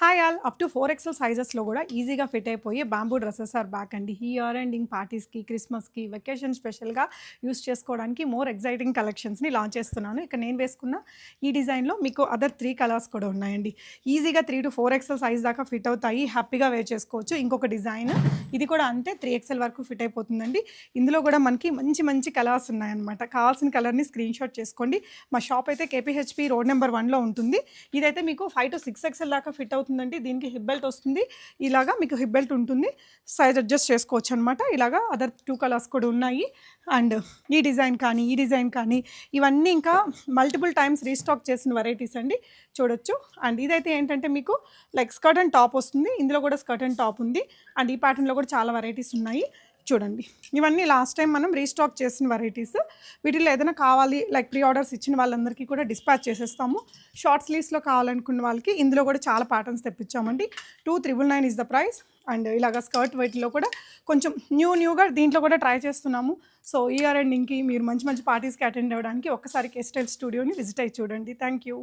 Hi all up to 4XL సైజెస్లో కూడా ఈజీగా fit అయిపోయి బాంబూ డ్రెస్సెస్ ఆర్ బ్యాక్ అండి. ఈ ఇయర్ ఎండింగ్ పార్టీస్కి, క్రిస్మస్కి, వెకేషన్ స్పెషల్గా యూస్ చేసుకోవడానికి మోర్ ఎగ్జైటింగ్ కలెక్షన్స్ని లాంచ్ చేస్తున్నాను. ఇక్కడ నేను వేసుకున్న ఈ డిజైన్లో మీకు అదర్ 3 కలర్స్ కూడా ఉన్నాయండి. ఈజీగా 3 to 4XL సైజ్ దాకా ఫిట్ అవుతాయి, హ్యాపీగా వేర్ చేసుకోవచ్చు. ఇంకొక డిజైన్ ఇది కూడా అంతే 3XL వరకు ఫిట్ అయిపోతుందండి. ఇందులో కూడా మనకి మంచి మంచి కలర్స్ ఉన్నాయన్నమాట. కావాల్సిన కలర్ని స్క్రీన్ షాట్ చేసుకోండి. మా షాప్ అయితే KPHP రోడ్ నెంబర్ 1లో ఉంటుంది. ఇదైతే మీకు 5 to 6XL దాకా ఫిట్ అవుతుందండి. దీనికి హిప్ బెల్ట్ వస్తుంది. ఇలాగా మీకు హిప్ బెల్ట్ ఉంటుంది. సైజ్ అడ్జస్ట్ చేసుకోవచ్చు అనమాట. ఇలాగా అదర్ 2 కలర్స్ కూడా ఉన్నాయి. అండ్ ఈ డిజైన్ కానీ ఈ డిజైన్ కానీ ఇవన్నీ ఇంకా మల్టిపుల్ టైమ్స్ రీస్టాక్ చేసిన వెరైటీస్ అండి, చూడొచ్చు. అండ్ ఇదైతే ఏంటంటే మీకు లైక్ స్కర్ట్ అండ్ టాప్ వస్తుంది. ఇందులో కూడా స్కర్ట్ అండ్ టాప్ ఉంది. అండ్ ఈ ప్యాటర్న్లో కూడా చాలా వెరైటీస్ ఉన్నాయి, చూడండి. ఇవన్నీ లాస్ట్ టైం మనం రీస్టాక్ చేసిన వెరైటీస్. వీటిలో ఏదైనా కావాలి లైక్ ప్రీ ఆర్డర్స్ ఇచ్చిన వాళ్ళందరికీ కూడా డిస్పాచ్ చేసేస్తాము. షార్ట్ స్లీవ్స్లో కావాలనుకున్న వాళ్ళకి ఇందులో కూడా చాలా ప్యాటర్న్స్ తెప్పించామండి. 2,999 ఇస్ ద ప్రైస్. అండ్ ఇలాగ స్కర్ట్ వీటిలో కూడా కొంచెం న్యూగా దీంట్లో కూడా ట్రై చేస్తున్నాము. సో ఇయర్ ఎండింగ్కి మీరు మంచి మంచి పార్టీస్కి అటెండ్ అవ్వడానికి ఒక్కసారి కేస్టైల్ స్టూడియోని విజిట్ అయ్యి చూడండి. Thank you.